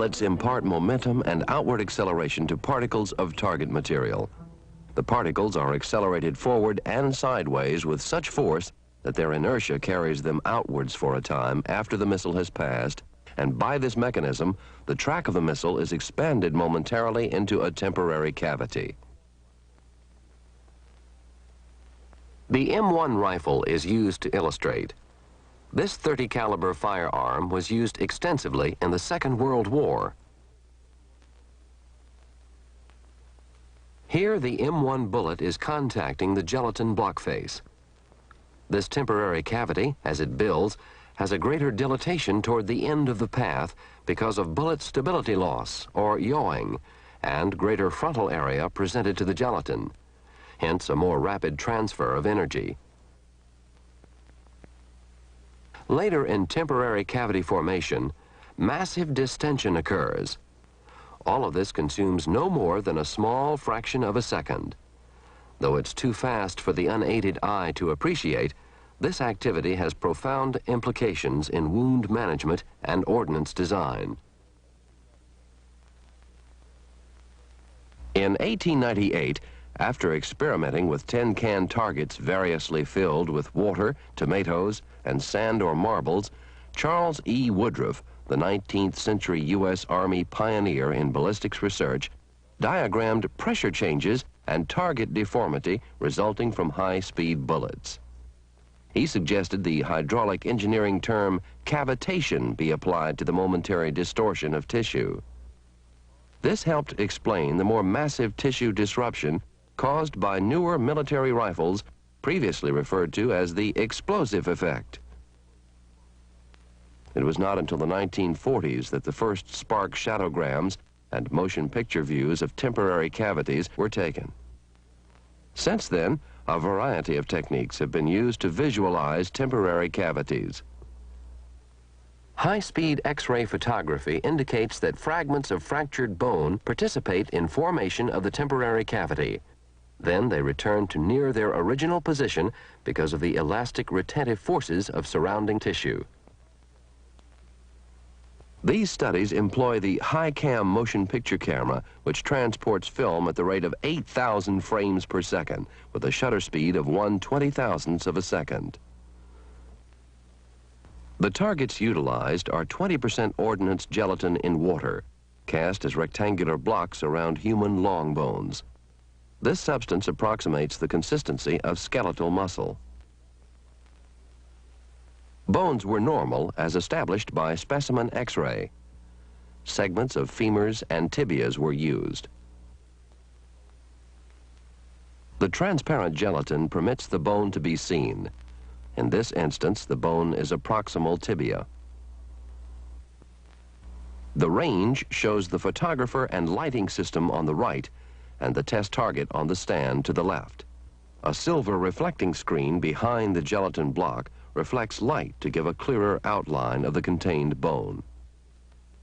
bullets impart momentum and outward acceleration to particles of target material. The particles are accelerated forward and sideways with such force that their inertia carries them outwards for a time after the missile has passed, and by this mechanism, the track of the missile is expanded momentarily into a temporary cavity. The M1 rifle is used to illustrate. This .30 caliber firearm was used extensively in the Second World War. Here, the M1 bullet is contacting the gelatin block face. This temporary cavity, as it builds, has a greater dilatation toward the end of the path because of bullet stability loss, or yawing, and greater frontal area presented to the gelatin, hence a more rapid transfer of energy. Later in temporary cavity formation, massive distension occurs. All of this consumes no more than a small fraction of a second. Though it's too fast for the unaided eye to appreciate, this activity has profound implications in wound management and ordnance design. In 1898, after experimenting with tin-can targets variously filled with water, tomatoes, and sand or marbles, Charles E. Woodruff, the 19th century U.S. Army pioneer in ballistics research, diagrammed pressure changes and target deformity resulting from high-speed bullets. He suggested the hydraulic engineering term cavitation be applied to the momentary distortion of tissue. This helped explain the more massive tissue disruption caused by newer military rifles previously referred to as the explosive effect. It was not until the 1940s that the first spark shadowgrams and motion picture views of temporary cavities were taken. Since then, a variety of techniques have been used to visualize temporary cavities. High-speed X-ray photography indicates that fragments of fractured bone participate in formation of the temporary cavity. Then they return to near their original position because of the elastic retentive forces of surrounding tissue. These studies employ the high-cam motion picture camera, which transports film at the rate of 8,000 frames per second with a shutter speed of 1/20,000th of a second. The targets utilized are 20% ordnance gelatin in water, cast as rectangular blocks around human long bones. This substance approximates the consistency of skeletal muscle. Bones were normal as established by specimen X-ray. Segments of femurs and tibias were used. The transparent gelatin permits the bone to be seen. In this instance, the bone is a proximal tibia. The range shows the photographer and lighting system on the right and the test target on the stand to the left. A silver reflecting screen behind the gelatin block reflects light to give a clearer outline of the contained bone.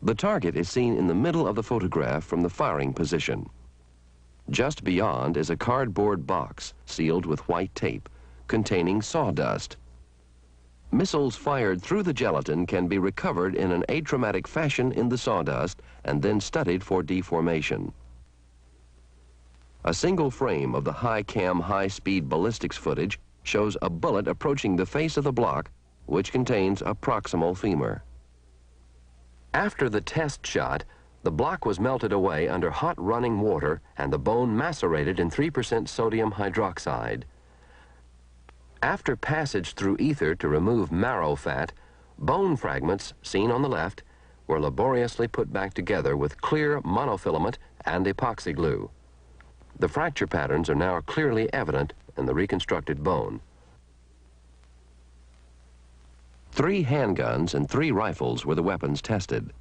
The target is seen in the middle of the photograph from the firing position. Just beyond is a cardboard box sealed with white tape containing sawdust. Missiles fired through the gelatin can be recovered in an atraumatic fashion in the sawdust and then studied for deformation. A single frame of the high-cam, high-speed ballistics footage shows a bullet approaching the face of the block, which contains a proximal femur. After the test shot, the block was melted away under hot running water and the bone macerated in 3% sodium hydroxide. After passage through ether to remove marrow fat, bone fragments, seen on the left, were laboriously put back together with clear monofilament and epoxy glue. The fracture patterns are now clearly evident in the reconstructed bone. 3 handguns and 3 rifles were the weapons tested.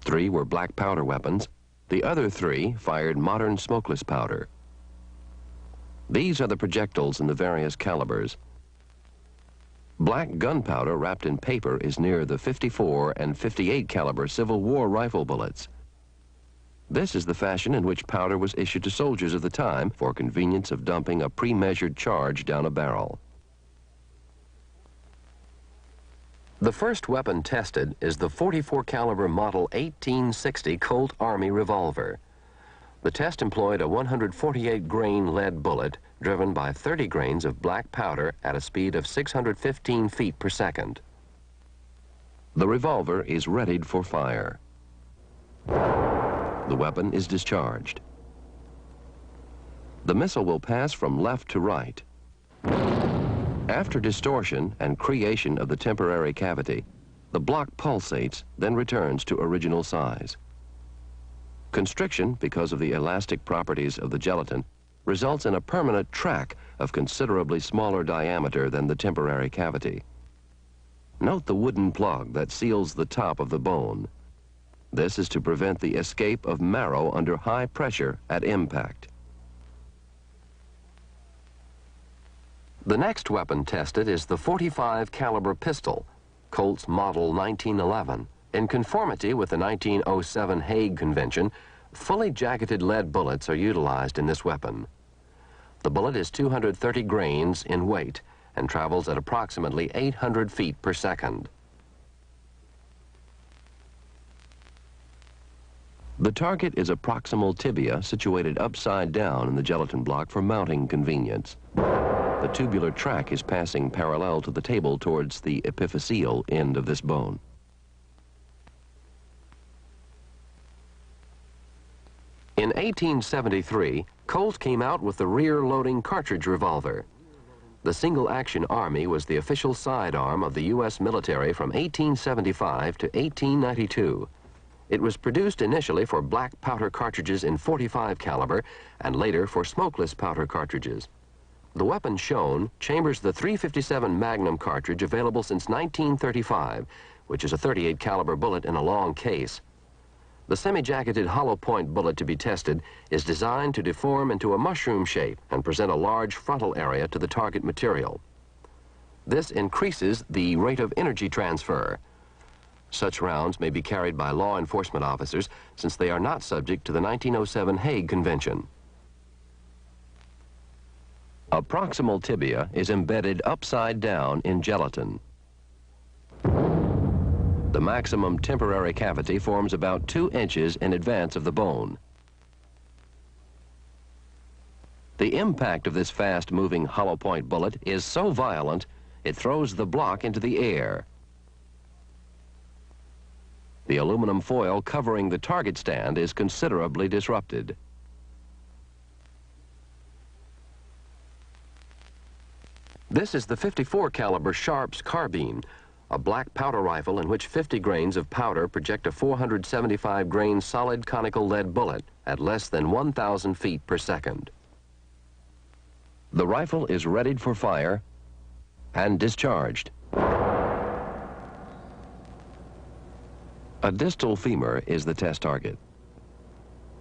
3 were black powder weapons. The other 3 fired modern smokeless powder. These are the projectiles in the various calibers. Black gunpowder wrapped in paper is near the 54 and 58 caliber Civil War rifle bullets. This is the fashion in which powder was issued to soldiers of the time for convenience of dumping a pre-measured charge down a barrel. The first weapon tested is the 44 caliber Model 1860 Colt Army revolver. The test employed a 148 grain lead bullet driven by 30 grains of black powder at a speed of 615 feet per second. The revolver is readied for fire. The weapon is discharged. The missile will pass from left to right. After distortion and creation of the temporary cavity, the block pulsates, then returns to original size. Constriction, because of the elastic properties of the gelatin, results in a permanent track of considerably smaller diameter than the temporary cavity. Note the wooden plug that seals the top of the bone. This is to prevent the escape of marrow under high pressure at impact. The next weapon tested is the 45 caliber pistol, Colt's Model 1911. In conformity with the 1907 Hague Convention, fully jacketed lead bullets are utilized in this weapon. The bullet is 230 grains in weight and travels at approximately 800 feet per second. The target is a proximal tibia situated upside down in the gelatin block for mounting convenience. The tubular track is passing parallel to the table towards the epiphyseal end of this bone. In 1873, Colt came out with the rear-loading cartridge revolver. The single-action Army was the official sidearm of the U.S. military from 1875 to 1892. It was produced initially for black powder cartridges in 45 caliber and later for smokeless powder cartridges. The weapon shown chambers the .357 Magnum cartridge available since 1935, which is a 38 caliber bullet in a long case. The semi-jacketed hollow point bullet to be tested is designed to deform into a mushroom shape and present a large frontal area to the target material. This increases the rate of energy transfer. Such rounds may be carried by law enforcement officers since they are not subject to the 1907 Hague Convention. A proximal tibia is embedded upside down in gelatin. The maximum temporary cavity forms about 2 inches in advance of the bone. The impact of this fast-moving hollow point bullet is so violent, it throws the block into the air. The aluminum foil covering the target stand is considerably disrupted. This is the 54 caliber Sharps carbine, a black powder rifle in which 50 grains of powder project a 475 grain solid conical lead bullet at less than 1,000 feet per second. The rifle is readied for fire and discharged. A distal femur is the test target.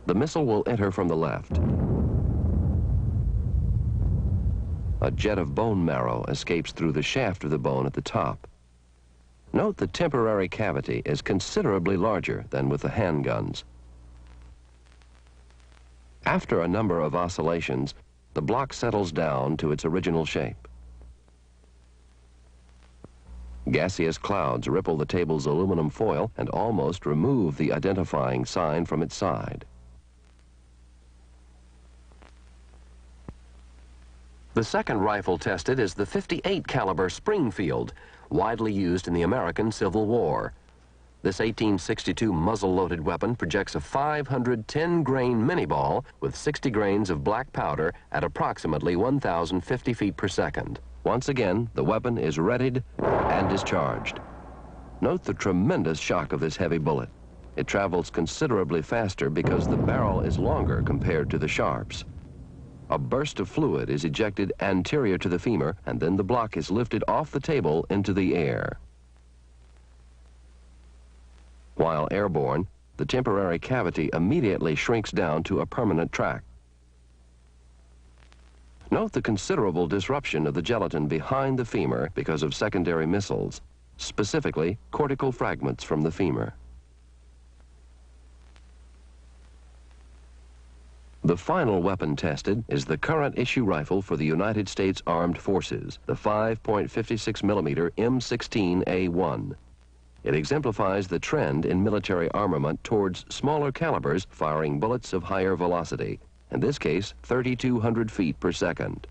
The missile will enter from the left. A jet of bone marrow escapes through the shaft of the bone at the top. Note the temporary cavity is considerably larger than with the handguns. After a number of oscillations, the block settles down to its original shape. Gaseous clouds ripple the table's aluminum foil and almost remove the identifying sign from its side. The second rifle tested is the 58 caliber Springfield, widely used in the American Civil War. This 1862 muzzle-loaded weapon projects a 510 grain mini-ball with 60 grains of black powder at approximately 1,050 feet per second. Once again, the weapon is readied and discharged. Note the tremendous shock of this heavy bullet. It travels considerably faster because the barrel is longer compared to the Sharps. A burst of fluid is ejected anterior to the femur, and then the block is lifted off the table into the air. While airborne, the temporary cavity immediately shrinks down to a permanent track. Note the considerable disruption of the gelatin behind the femur because of secondary missiles, specifically cortical fragments from the femur. The final weapon tested is the current issue rifle for the United States Armed Forces, the 5.56 millimeter M16A1. It exemplifies the trend in military armament towards smaller calibers firing bullets of higher velocity, in this case 3,200 feet per second.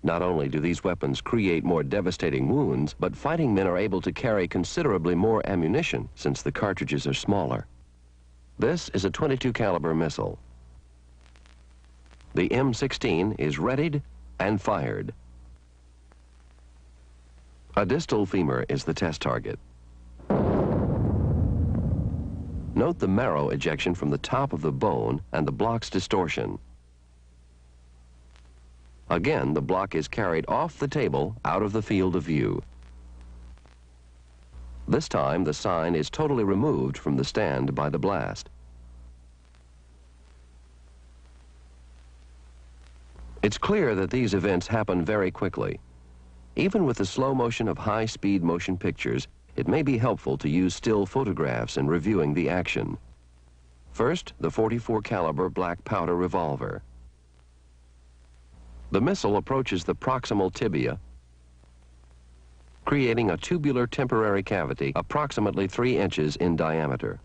Not only do these weapons create more devastating wounds, but fighting men are able to carry considerably more ammunition since the cartridges are smaller. This is a .22 caliber missile. The M16 is readied and fired. A distal femur is the test target. Note the marrow ejection from the top of the bone and the block's distortion. Again, the block is carried off the table out of the field of view. This time, the sign is totally removed from the stand by the blast. It's clear that these events happen very quickly. Even with the slow motion of high-speed motion pictures, it may be helpful to use still photographs in reviewing the action. First, the .44 caliber black powder revolver. The missile approaches the proximal tibia, creating a tubular temporary cavity approximately 3 inches in diameter.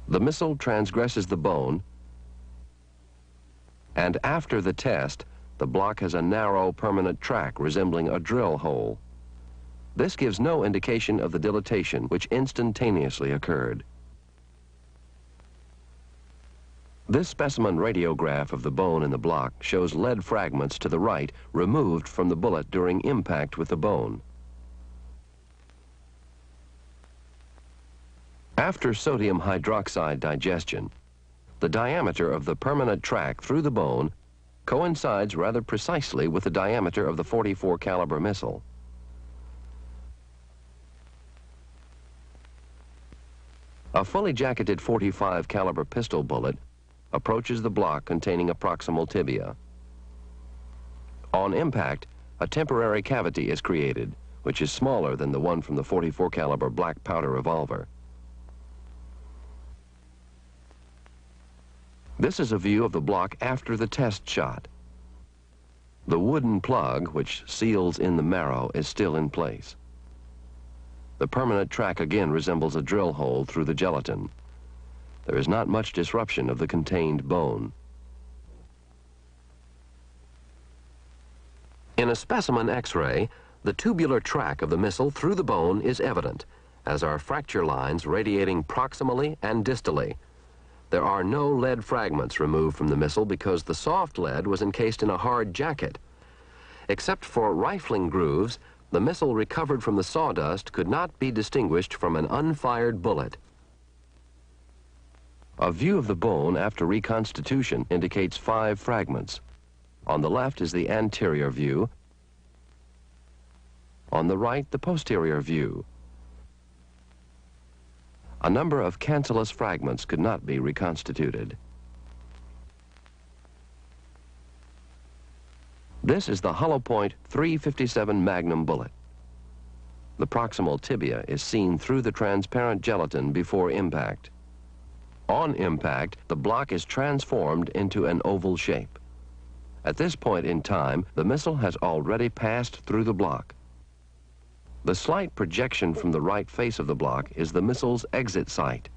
The missile transgresses the bone, and after the test, the block has a narrow permanent track resembling a drill hole. This gives no indication of the dilatation which instantaneously occurred. This specimen radiograph of the bone in the block shows lead fragments to the right removed from the bullet during impact with the bone. After sodium hydroxide digestion, the diameter of the permanent track through the bone coincides rather precisely with the diameter of the .44 caliber missile. A fully jacketed .45 caliber pistol bullet approaches the block containing a proximal tibia. On impact, a temporary cavity is created, which is smaller than the one from the .44 caliber black powder revolver. This is a view of the block after the test shot. The wooden plug, which seals in the marrow, is still in place. The permanent track again resembles a drill hole through the gelatin. There is not much disruption of the contained bone. In a specimen X-ray, the tubular track of the missile through the bone is evident, as are fracture lines radiating proximally and distally. There are no lead fragments removed from the missile because the soft lead was encased in a hard jacket. Except for rifling grooves, the missile recovered from the sawdust could not be distinguished from an unfired bullet. A view of the bone after reconstitution indicates 5 fragments. On the left is the anterior view. On the right, the posterior view. A number of cancellous fragments could not be reconstituted. This is the hollow point .357 Magnum bullet. The proximal tibia is seen through the transparent gelatin before impact. On impact, the block is transformed into an oval shape. At this point in time, the missile has already passed through the block. The slight projection from the right face of the block is the missile's exit site.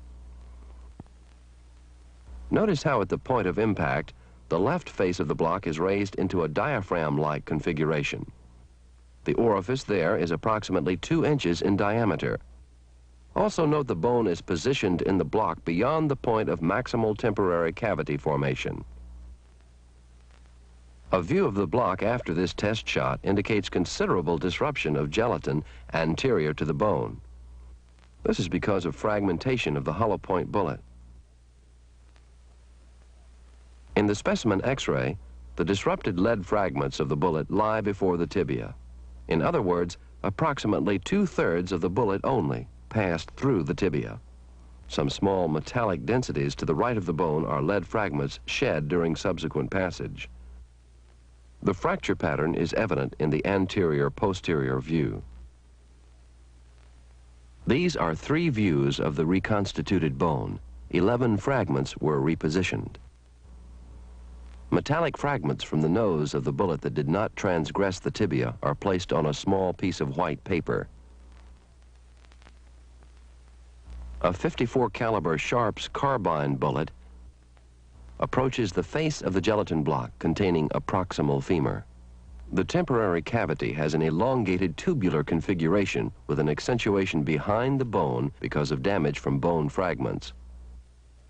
Notice how at the point of impact, the left face of the block is raised into a diaphragm-like configuration. The orifice there is approximately 2 inches in diameter. Also note the bone is positioned in the block beyond the point of maximal temporary cavity formation. A view of the block after this test shot indicates considerable disruption of gelatin anterior to the bone. This is because of fragmentation of the hollow point bullet. In the specimen X-ray, the disrupted lead fragments of the bullet lie before the tibia. In other words, approximately 2/3 of the bullet only passed through the tibia. Some small metallic densities to the right of the bone are lead fragments shed during subsequent passage. The fracture pattern is evident in the anterior-posterior view. These are 3 views of the reconstituted bone. 11 fragments were repositioned. Metallic fragments from the nose of the bullet that did not transgress the tibia are placed on a small piece of white paper. A .54 caliber Sharps carbine bullet approaches the face of the gelatin block containing a proximal femur. The temporary cavity has an elongated tubular configuration with an accentuation behind the bone because of damage from bone fragments.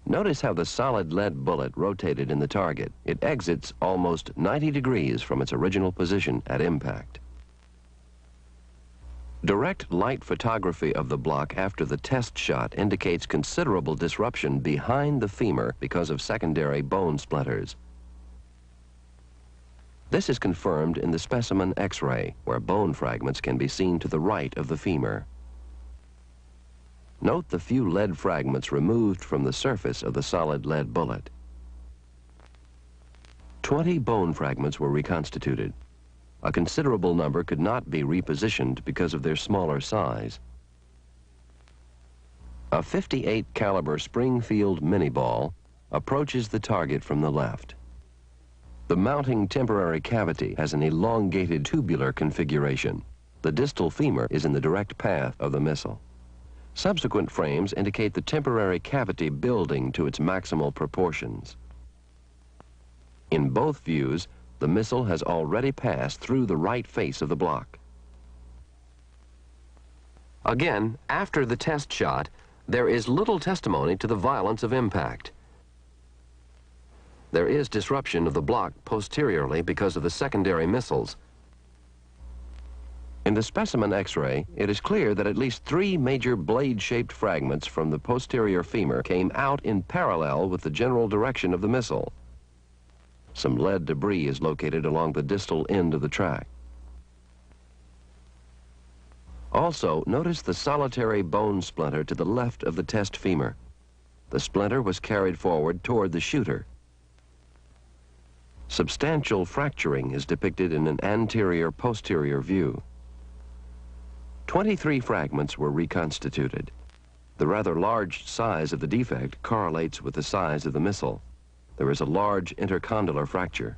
Notice how the solid lead bullet rotated in the target. It exits almost 90 degrees from its original position at impact. Direct light photography of the block after the test shot indicates considerable disruption behind the femur because of secondary bone splinters. This is confirmed in the specimen X-ray, where bone fragments can be seen to the right of the femur. Note the few lead fragments removed from the surface of the solid lead bullet. 20 bone fragments were reconstituted. A considerable number could not be repositioned because of their smaller size. A .58 caliber Springfield mini-ball approaches the target from the left. The mounting temporary cavity has an elongated tubular configuration. The distal femur is in the direct path of the missile. Subsequent frames indicate the temporary cavity building to its maximal proportions. In both views, the missile has already passed through the right face of the block. Again, after the test shot, there is little testimony to the violence of impact. There is disruption of the block posteriorly because of the secondary missiles. In the specimen X-ray, it is clear that at least 3 major blade-shaped fragments from the posterior femur came out in parallel with the general direction of the missile. Some lead debris is located along the distal end of the track. Also, notice the solitary bone splinter to the left of the test femur. The splinter was carried forward toward the shooter. Substantial fracturing is depicted in an anterior-posterior view. 23 fragments were reconstituted. The rather large size of the defect correlates with the size of the missile. There is a large intercondylar fracture.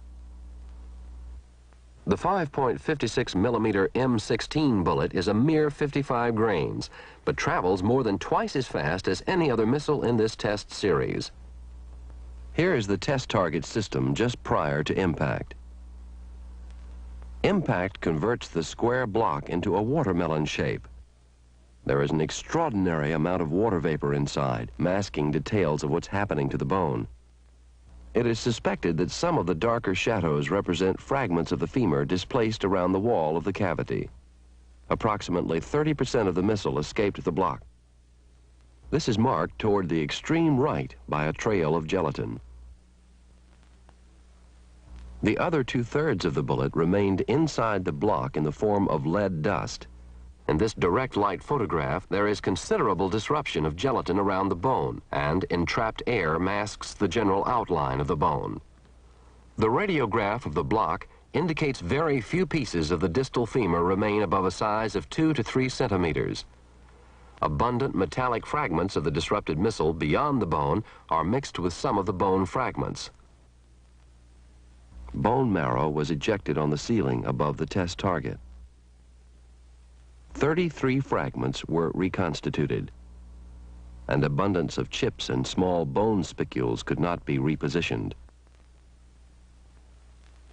The 5.56 millimeter M16 bullet is a mere 55 grains, but travels more than twice as fast as any other missile in this test series. Here is the test target system just prior to impact. Impact converts the square block into a watermelon shape. There is an extraordinary amount of water vapor inside, masking details of what's happening to the bone. It is suspected that some of the darker shadows represent fragments of the femur displaced around the wall of the cavity. Approximately 30% of the missile escaped the block. This is marked toward the extreme right by a trail of gelatin. The other 2/3 of the bullet remained inside the block in the form of lead dust. In this direct light photograph, there is considerable disruption of gelatin around the bone, and entrapped air masks the general outline of the bone. The radiograph of the block indicates very few pieces of the distal femur remain above a size of 2 to 3 centimeters. Abundant metallic fragments of the disrupted missile beyond the bone are mixed with some of the bone fragments. Bone marrow was ejected on the ceiling above the test target. 33 fragments were reconstituted. An abundance of chips and small bone spicules could not be repositioned.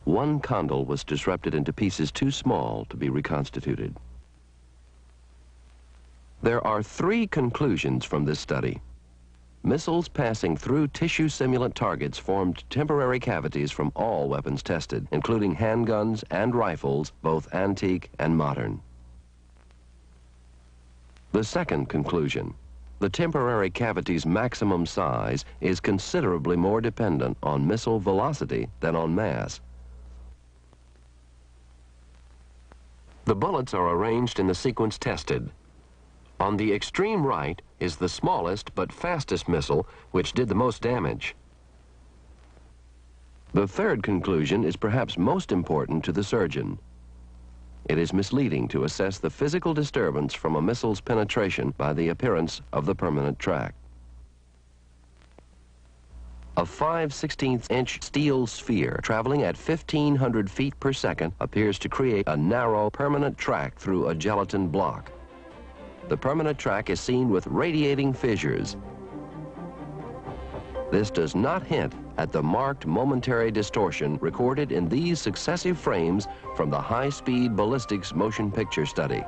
One condyle was disrupted into pieces too small to be reconstituted. There are 3 conclusions from this study. Missiles passing through tissue simulant targets formed temporary cavities from all weapons tested, including handguns and rifles, both antique and modern. The second conclusion, the temporary cavity's maximum size is considerably more dependent on missile velocity than on mass. The bullets are arranged in the sequence tested. On the extreme right is the smallest but fastest missile, which did the most damage. The third conclusion is perhaps most important to the surgeon. It is misleading to assess the physical disturbance from a missile's penetration by the appearance of the permanent track. A 5/16" steel sphere traveling at 1,500 feet per second appears to create a narrow permanent track through a gelatin block. The permanent track is seen with radiating fissures. This does not hint at the marked momentary distortion recorded in these successive frames from the high-speed ballistics motion picture study.